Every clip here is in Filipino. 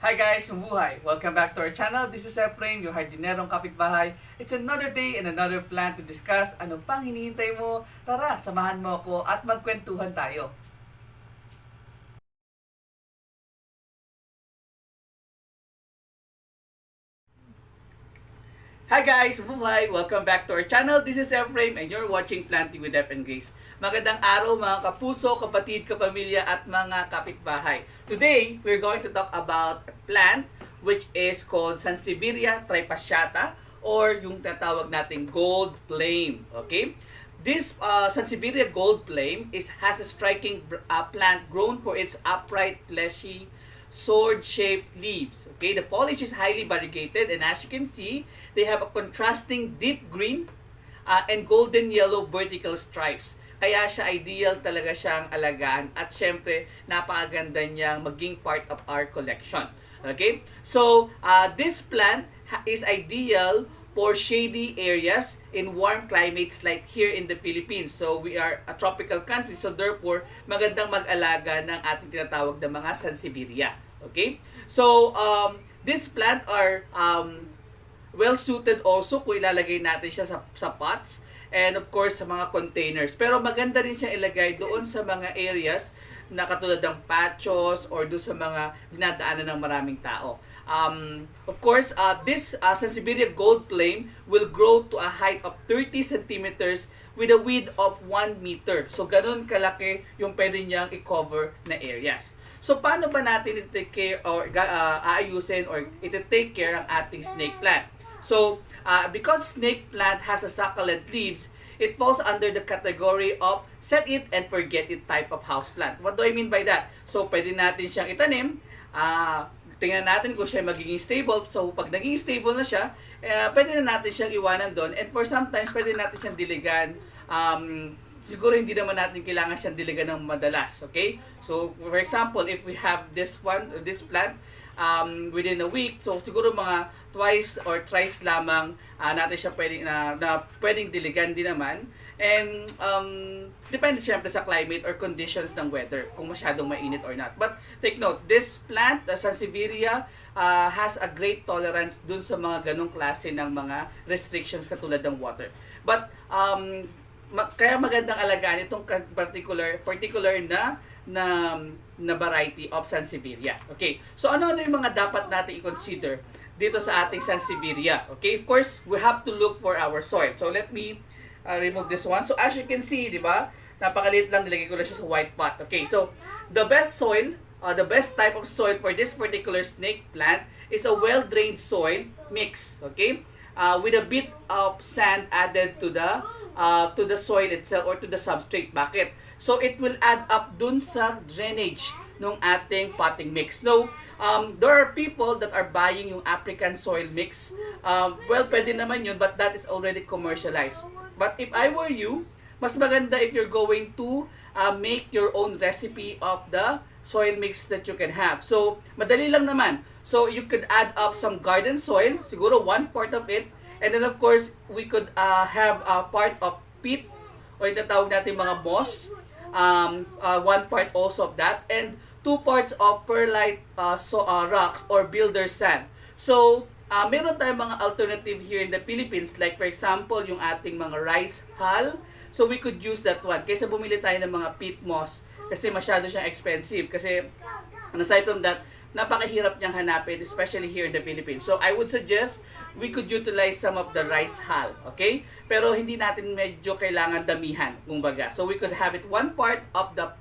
Hi guys, sumuhay! Welcome back to our channel. This is Efraim, yung hardinerong kapitbahay. It's another day and another plan to discuss ano pang hinihintay mo. Tara, samahan mo ako at magkwentuhan tayo. Hi guys! Buhay! Welcome back to our channel. This is Efraim and you're watching Planting with F and Grace. Magandang araw mga kapuso, kapatid, kapamilya at mga kapitbahay. Today, we're going to talk about a plant which is called Sanseveria tripasciata or yung tatawag nating Gold Flame. Okay? This Sansevieria Gold Flame has a striking plant grown for its upright, fleshy, sword-shaped leaves. Okay, the foliage is highly variegated, and as you can see, they have a contrasting deep green and golden yellow vertical stripes. Kaya siya ideal talaga siyang alagaan at syempre napakaganda niyang maging part of our collection. Okay, so this plant is ideal for shady areas in warm climates like here in the Philippines. So we are a tropical country, so therefore magandang mag-alaga ng ating tinatawag na mga Sanseveria. Okay? So this plant are well suited also kung ilalagay natin siya sa pots and of course sa mga containers. Pero maganda rin siya ilagay doon sa mga areas na katulad ng patchos or doon sa mga dinadaanan ng maraming tao. Of course, this Sansevieria Gold Flame will grow to a height of 30 centimeters with a width of 1 meter. So, ganun kalaki yung pwede niyang i-cover na areas. So, paano ba natin i-take care or aayusin or i-take care ang ating snake plant? So, because snake plant has a succulent leaves, it falls under the category of set it and forget it type of house plant. What do I mean by that? So, pwede natin siyang itanim, tingnan natin kung siya magiging stable. So, pag naging stable na siya, pwede na natin siyang iwanan doon. And for sometimes, pwede natin siyang diligan. Siguro hindi naman natin kailangan siyang diligan ng madalas. Okay? So, for example, if we have this plant, within a week, so siguro mga twice or thrice lamang natin siya pwedeng diligan din naman. And depende siyempre sa climate or conditions ng weather, kung masyadong mainit or not. But take note, this plant, the Sanseveria, has a great tolerance dun sa mga ganong klase ng mga restrictions katulad ng water. But kaya magandang alagaan itong particular na variety of Sanseveria. Okay, so ano yung mga dapat natin i-consider dito sa ating Sanseveria? Okay, of course, we have to look for our soil. So let me remove this one. So as you can see, di ba? Napakaliit lang, nilagay ko lang siya sa white pot. Okay, so the best soil, the best type of soil for this particular snake plant is a well-drained soil mix. Okay, with a bit of sand added to the soil itself or to the substrate bucket. So it will add up dun sa drainage ng ating potting mix. No, there are people that are buying yung African soil mix. Well, pwede naman yun, but that is already commercialized. But if I were you, mas maganda if you're going to make your own recipe of the soil mix that you can have. So, madali lang naman. So, you could add up some garden soil, siguro 1 part of it. And then, of course, we could have a part of peat or yung tatawag natin mga moss. 1 part also of that. And 2 parts of perlite rocks or builder sand. So, meron tayong mga alternative here in the Philippines, like for example, yung ating mga rice hull. So we could use that one. Kaysa bumili tayo ng mga peat moss kasi masyado siyang expensive. Kasi aside from that, napakahirap niyang hanapin, especially here in the Philippines. So I would suggest we could utilize some of the rice hull. Okay? Pero hindi natin medyo kailangan damihan, kumbaga. So we could have it 1 part of the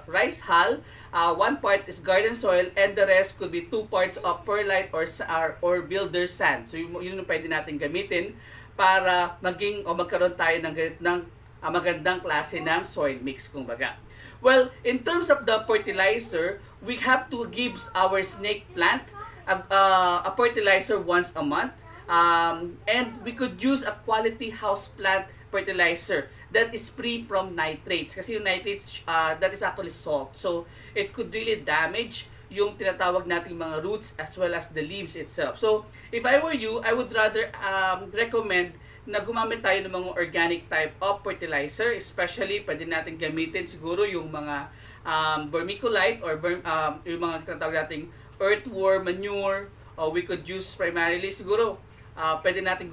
rice hull, 1 part is garden soil, and the rest could be 2 parts of perlite or builder sand. So yun yung pwede natin gamitin para magkaroon tayo ng magandang klase ng soil mix, kumbaga. Well, in terms of the fertilizer, we have to give our snake plant a fertilizer once a month. And we could use a quality house plant fertilizer that is free from nitrates. Kasi yung nitrates, that is actually salt. So, it could really damage yung tinatawag nating mga roots as well as the leaves itself. So, if I were you, I would rather recommend na gumamit tayo ng mga organic type of fertilizer. Especially, pwede natin gamitin siguro yung mga vermiculite or yung mga tinatawag nating earthworm manure, or we could use primarily siguro pwede tayong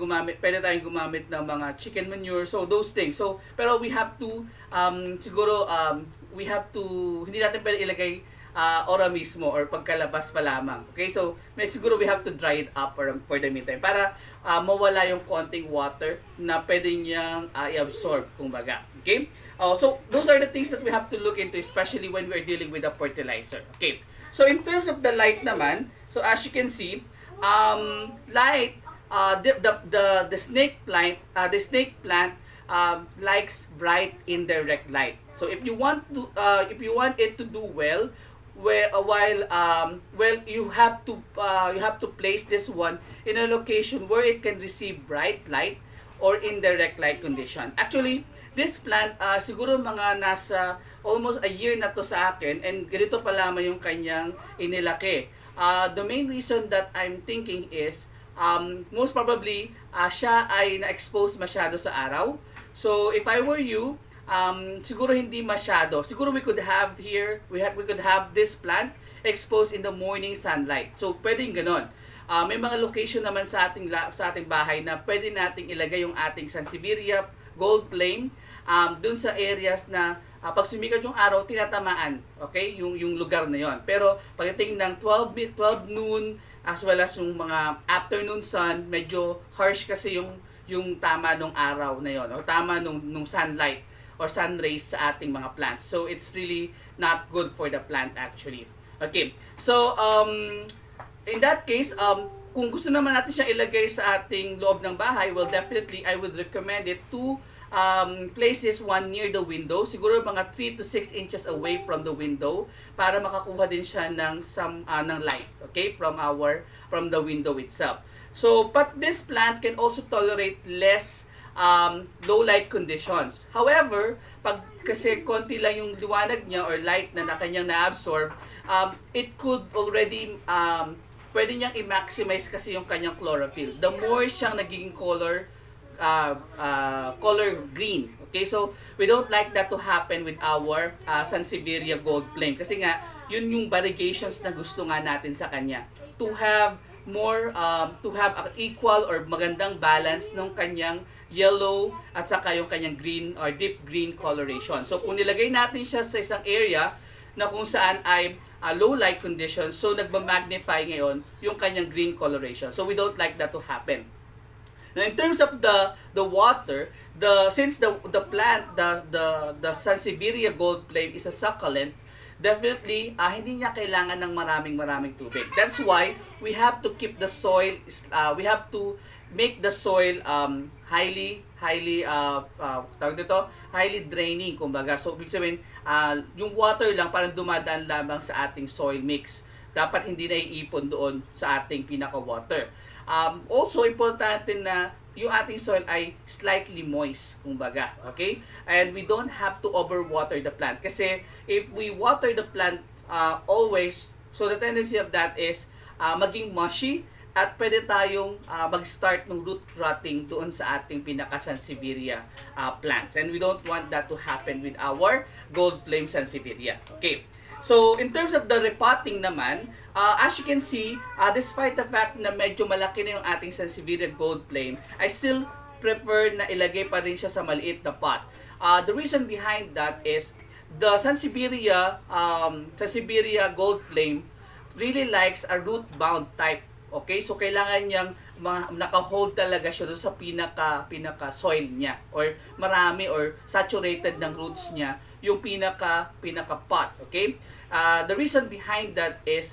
gumamit ng mga chicken manure, so those things. So pero we have to siguro we have to, hindi natin pwede ilagay ora mismo or pagkalabas pa lamang. Okay, so siguro we have to dry it up for the meantime para mawala yung konting water na pwede niyang i-absorb kumbaga. Okay, so those are the things that we have to look into, especially when we're dealing with a fertilizer. Okay, so in terms of the light naman, so as you can see, light, the snake plant likes bright indirect light. So if you want it to do well, you have to place this one in a location where it can receive bright light or indirect light condition. Actually, this plant siguro mga nasa almost a year na to sa akin, and ganito pa lamang yung kanyang inilaki. The main reason that I'm thinking is most probably siya ay na-expose masyado sa araw. So if I were you, siguro hindi masyado. Siguro we could have this plant exposed in the morning sunlight. So pwedeng ganon. May mga location naman sa ating bahay na pwede nating ilagay yung ating Sanseveria Gold Flame dun sa areas na pag sumikat yung araw, tinatamaan, okay, yung lugar na yon. Pero pagdating ng 12 noon as well as yung mga afternoon sun, medyo harsh kasi yung tama nung araw na yon, o tama nung sunlight or sun rays sa ating mga plants. So it's really not good for the plant actually. Okay, so in that case, kung gusto naman natin siya ilagay sa ating loob ng bahay, well definitely I would recommend it to place this one near the window, siguro mga 3 to 6 inches away from the window para makakuha din siya ng ng light, okay, from the window itself. So but this plant can also tolerate less low light conditions. However, pag kasi konti lang yung liwanag niya or light na kanyang na-absorb, it could already pwede niyang i-maximize kasi yung kanyang chlorophyll. The more siyang nagiging color green. Okay, so we don't like that to happen with our Sansevieria Gold Flame kasi nga yun yung variegations na gusto nga natin sa kanya, to have more to have an equal or magandang balance ng kanyang yellow at saka yung kanyang green or deep green coloration. So kung nilagay natin siya sa isang area na kung saan ay low light conditions, so nagma-magnify ngayon yung kanyang green coloration. So we don't like that to happen. Now, in terms of the water, since the plant, the Sanseveria Gold Flame is a succulent, definitely hindi niya kailangan ng maraming tubig. That's why we have to keep the soil, we have to make the soil highly draining kumbaga. So ibig sabihin, yung water lang parang dumadaan lamang sa ating soil mix. Dapat hindi na iipon doon sa ating pinaka-water. Also, importante na yung ating soil ay slightly moist, kumbaga. Okay? And we don't have to overwater the plant. Kasi if we water the plant always, so the tendency of that is maging mushy at pwede tayong mag-start ng root rotting doon sa ating pinaka-Sansevieria plants. And we don't want that to happen with our Gold Flame Sansevieria. Okay. So, in terms of the repotting naman, as you can see, despite the fact na medyo malaki na yung ating Sansevieria Gold Flame, I still prefer na ilagay pa rin siya sa maliit na pot. The reason behind that is, the Sansevieria Gold Flame really likes a root-bound type. Okay? So, kailangan niyang naka-hold talaga siya doon sa pinaka-soil niya, or marami or saturated ng roots niya yung pinaka-pot. Okay? The reason behind that is,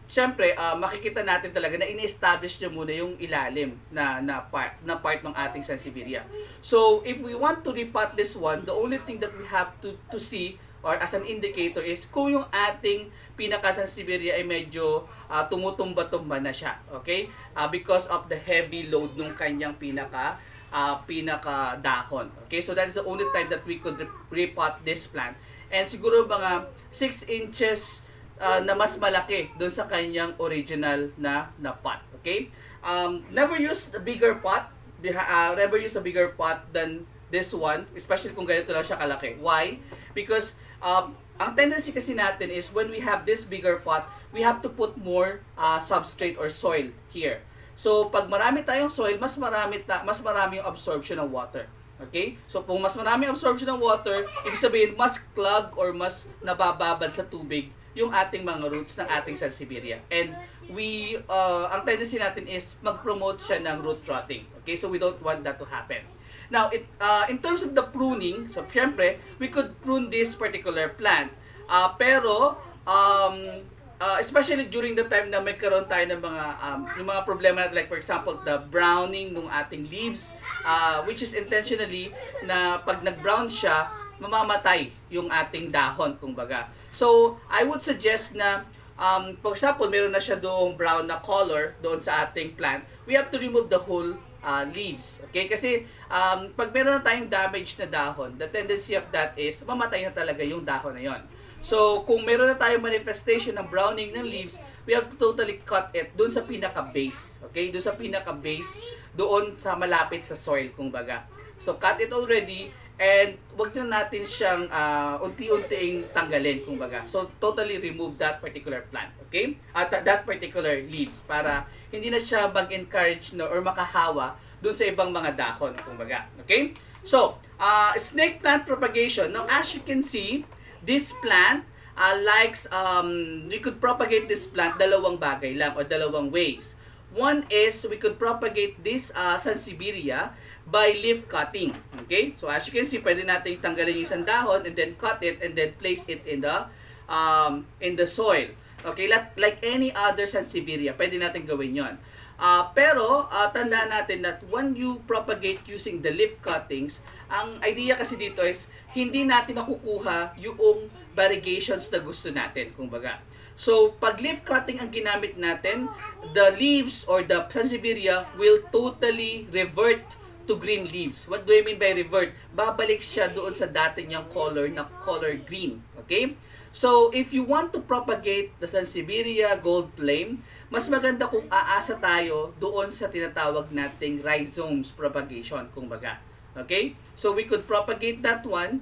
syempre, makikita natin talaga na ini-establish niya muna yung ilalim na part ng ating Sansevieria. So, if we want to repot this one, the only thing that we have to see, or as an indicator, is kung yung ating pinaka-Sansevieria ay medyo tumutumba-tumba na siya. Okay? Because of the heavy load ng kanyang pinaka-dahon. Okay? So, that is the only time that we could repot this plant. And siguro mga 6 inches na mas malaki doon sa kanyang original na pot. Okay? Never use a bigger pot. Never use a bigger pot than this one, especially kung ganito lang siya kalaki. Why? Because ang tendency kasi natin is when we have this bigger pot, we have to put more substrate or soil here. So, pag marami tayong soil, mas marami yung absorption ng water. Okay? So, kung mas marami absorption ng water, ibig sabihin, mas clog or mas nabababad sa tubig yung ating mga roots ng ating Sansevieria. And ang tendency natin is mag-promote siya ng root rotting. Okay? So, we don't want that to happen. Now, in terms of the pruning, so, syempre, we could prune this particular plant. Pero, especially during the time na may karoon tayo ng yung mga problema natin, like for example, the browning ng ating leaves, which is intentionally na pag nag-brown siya, mamamatay yung ating dahon, kumbaga. So, I would suggest na, for example, meron na siya doong brown na color doon sa ating plant, we have to remove the whole leaves. Okay? Kasi, pag meron na tayong damage na dahon, the tendency of that is, mamatay na talaga yung dahon na yon. So, kung meron na tayong manifestation ng browning ng leaves, we have to totally cut it doon sa pinaka-base. Okay? Doon sa pinaka-base, doon sa malapit sa soil, kumbaga. So, cut it already, and wag na natin siyang unti-unting tanggalin, kumbaga. So, totally remove that particular plant. Okay? At that particular leaves, para hindi na siya mag-encourage or makahawa doon sa ibang mga dahon, kumbaga. Okay? So, snake plant propagation. Now, as you can see, this plant likes, we could propagate this plant dalawang bagay lang or dalawang ways. One is we could propagate this Sansevieria by leaf cutting. Okay? So as you can see, pwede natin tanggalin yung isang dahon and then cut it and then place it in the soil. Okay? Like any other Sansevieria, pwede natin gawin yon. Pero tandaan natin that when you propagate using the leaf cuttings, ang idea kasi dito is hindi natin nakukuha yung variegations na gusto natin, kumbaga. So, pag leaf cutting ang ginamit natin, the leaves or the Sansevieria will totally revert to green leaves. What do I mean by revert? Babalik siya doon sa dati niyang color na color green. Okay? So, if you want to propagate the Sansevieria Gold Flame, mas maganda kung aasa tayo doon sa tinatawag nating rhizomes propagation, kumbaga. Okay? So, we could propagate that one.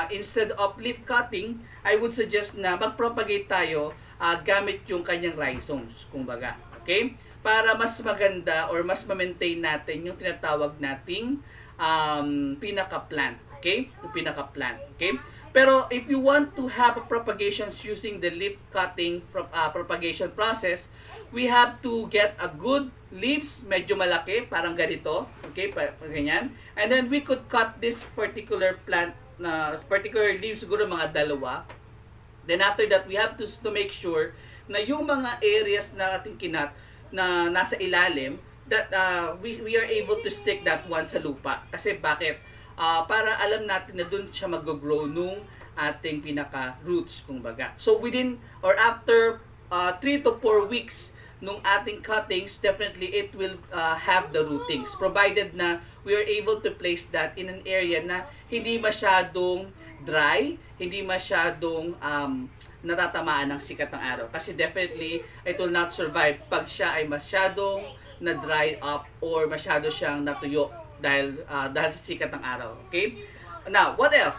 Instead of leaf cutting, I would suggest na mag-propagate tayo gamit yung kanyang rhizomes, kumbaga. Okay? Para mas maganda or mas ma-maintain natin yung tinatawag nating pinaka-plant. Okay? Yung pinaka-plant. Okay? Pero if you want to have a propagations using the leaf cutting propagation process, we have to get a good leaves, medyo malaki, parang ganito. Okay? Ganyan. And then we could cut this particular plant, particular leaves, siguro mga dalawa. Then after that, we have to make sure na yung mga areas na ating kinat na nasa ilalim, that we are able to stick that one sa lupa. Kasi bakit? Para alam natin na dun siya mag-grow nung ating pinaka-roots, kumbaga. So within or after 3 to 4 weeks nung ating cuttings, definitely it will have the rootings. Provided na we are able to place that in an area na hindi masyadong dry, hindi masyadong natatamaan ng sikat ng araw. Kasi definitely, it will not survive pag siya ay masyadong na-dry up or masyado siyang natuyo dahil sa sikat ng araw. Okay? Now, what else?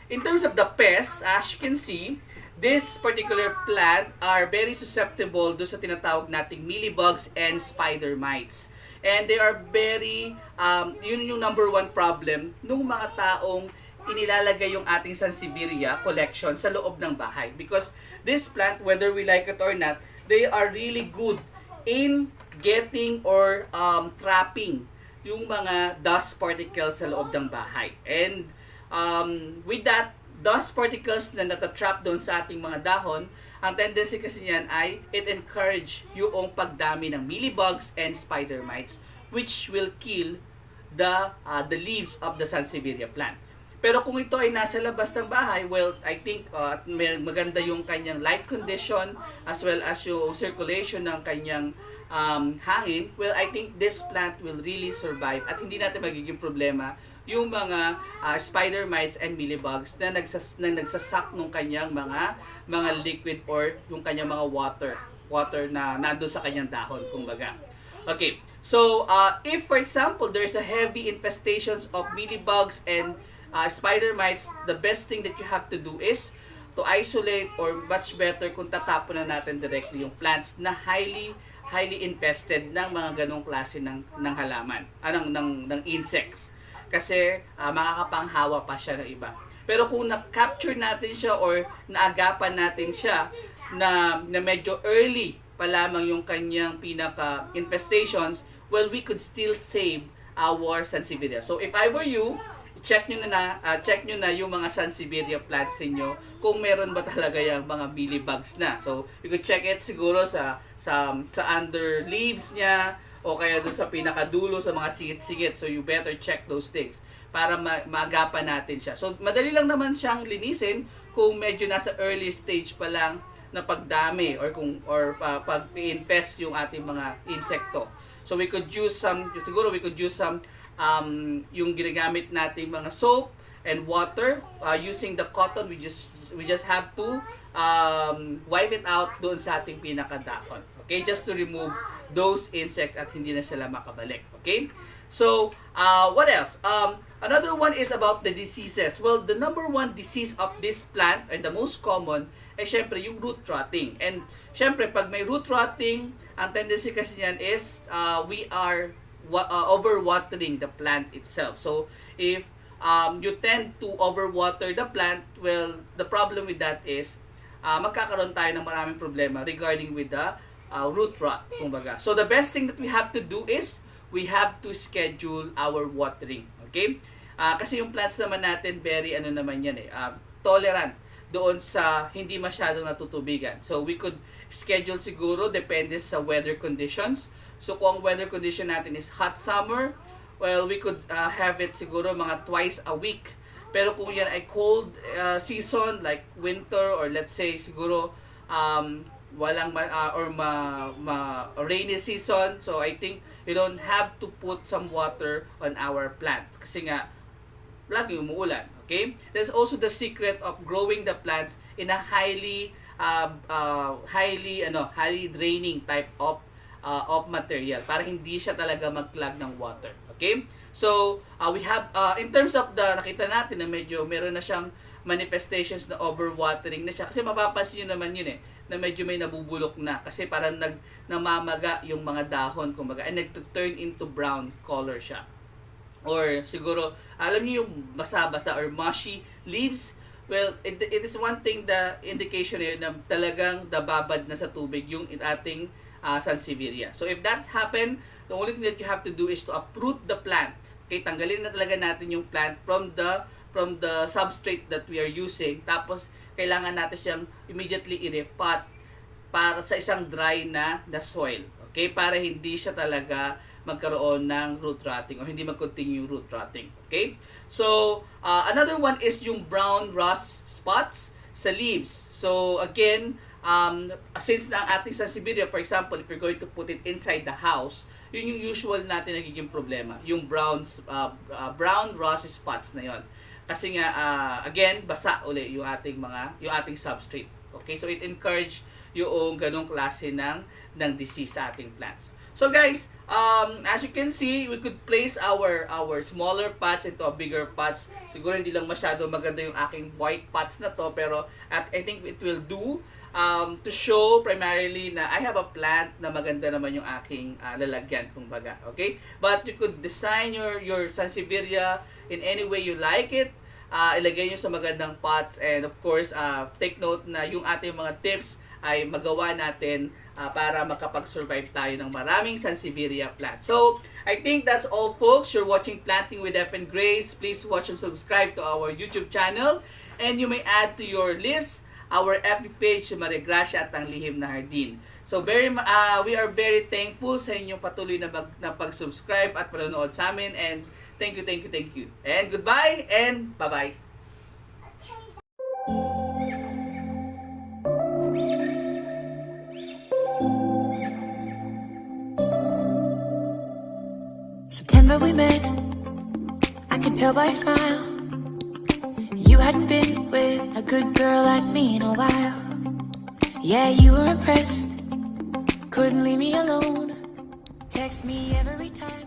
In terms of the pests, as you can see, this particular plant are very susceptible do sa tinatawag nating mealybugs and spider mites. And they are very, yun yung number one problem nung mga taong inilalagay yung ating Sansevieria collection sa loob ng bahay. Because this plant, whether we like it or not, they are really good in getting or trapping yung mga dust particles sa loob ng bahay. And with that, dust particles na natatrap doon sa ating mga dahon, ang tendency kasi niyan ay it encourage yung pagdami ng mealybugs and spider mites, which will kill the leaves of the Sansevieria plant. Pero kung ito ay nasa labas ng bahay, well, I think maganda yung kanyang light condition as well as yung circulation ng kanyang hangin. Well, I think this plant will really survive at hindi natin magiging problema yung mga spider mites and mealybugs na nagsasak ng kanyang mga liquid or yung kanyang mga water na nandoon sa kanyang dahon, kumbaga. Okay, so if for example there's a heavy infestations of mealybugs and spider mites, the best thing that you have to do is to isolate or much better kung tatapon na natin directly yung plants na highly infested ng mga ganong klase ng halaman, ng insects. Kasi makakapanghawa pa siya ng iba. Pero kung na-capture natin siya or naagapan natin siya na medyo early pa lamang yung kanyang pinaka-infestations, well, we could still save our Sanseveria. So if I were you, check nyo na yung mga Sanseveria plants niyo kung meron ba talaga yung mga mealybugs na. So you could check it siguro sa under leaves niya o kaya doon sa pinakadulo sa mga singit-singit. So you better check those things para maagapan natin siya. So madali lang naman siyang linisin kung medyo nasa early stage pa lang na pagdami or pag-infest yung ating mga insekto. So we could use some yung ginagamit nating mga soap and water using the cotton. We just have to wipe it out doon sa ating pinakadahon. Okay, just to remove those insects at hindi na sila makabalik. Okay, so what else? Another one is about the diseases. Well, the number one disease of this plant and the most common ay syempre yung root rotting. And syempre pag may root rotting, ang tendency kasi niyan is we are overwatering the plant itself. So if you tend to overwater the plant, well, the problem with that is magkakaroon tayo ng maraming problema regarding with the root rot, kumbaga. So the best thing that we have to do is we have to schedule our watering. Okay? Kasi yung plants naman natin very tolerant doon sa hindi masyadong natutubigan. So we could schedule siguro depende sa weather conditions. So kung weather condition natin is hot summer, well, we could have it siguro mga twice a week. Pero kung yan ay cold season like winter or let's say siguro rainy season, so I think we don't have to put some water on our plant kasi nga lagi umuulan. Okay? There's also the secret of growing the plants in a highly draining type of material para hindi siya talaga mag-clog ng water. Okay? So, we have, in terms of nakita natin na medyo meron na siyang manifestations na overwatering na siya. Kasi mapapansin nyo naman yun na medyo may nabubulok na. Kasi parang namamaga yung mga dahon, kumbaga, and nag-turn into brown color siya. Or siguro, alam niyo yung basa-basa or mushy leaves. Well, it is one thing, the indication na talagang nababad na sa tubig yung ating Sanseveria. So if that's happened, the only thing that you have to do is to uproot the plant. Okay, tanggalin na talaga natin yung plant from the substrate that we are using. Tapos kailangan natin siyang immediately i-repot para sa isang dry na soil. Okay, para hindi siya talaga magkaroon ng root rotting o hindi mag-continue root rotting. Okay? So, another one is yung brown rust spots sa leaves. So, again, since na ang ating Sanseveria, for example, if you're going to put it inside the house, yun yung usual natin nagiging problema. Yung brown rust spots na yon. Kasi nga, again, basa uli yung ating substrate. Okay? So, it encourage yung ganong klase ng disease sa ating plants. So guys, as you can see, we could place our smaller pots into a bigger pots. Siguro hindi lang masyado maganda yung aking white pots na to, pero I think it will do to show primarily na I have a plant na maganda naman yung aking lalagyan, kumbaga. Okay? But you could design your Sanseveria in any way you like it. Ilagay nyo sa magandang pots, and of course, take note na yung ating mga tips ay magawa natin para makapag-survive tayo ng maraming Sanseveria plants. So, I think that's all, folks. You're watching Planting with Indepth and Grace. Please watch and subscribe to our YouTube channel. And you may add to your list our FB page, Maria Gracia at ang Lihim na Hardin. So, we are very thankful sa inyong patuloy na pag-subscribe at panonood sa amin. And thank you. And goodbye and bye-bye. September we met, I could tell by your smile. You hadn't been with a good girl like me in a while. Yeah, you were impressed, couldn't leave me alone. Text me every time.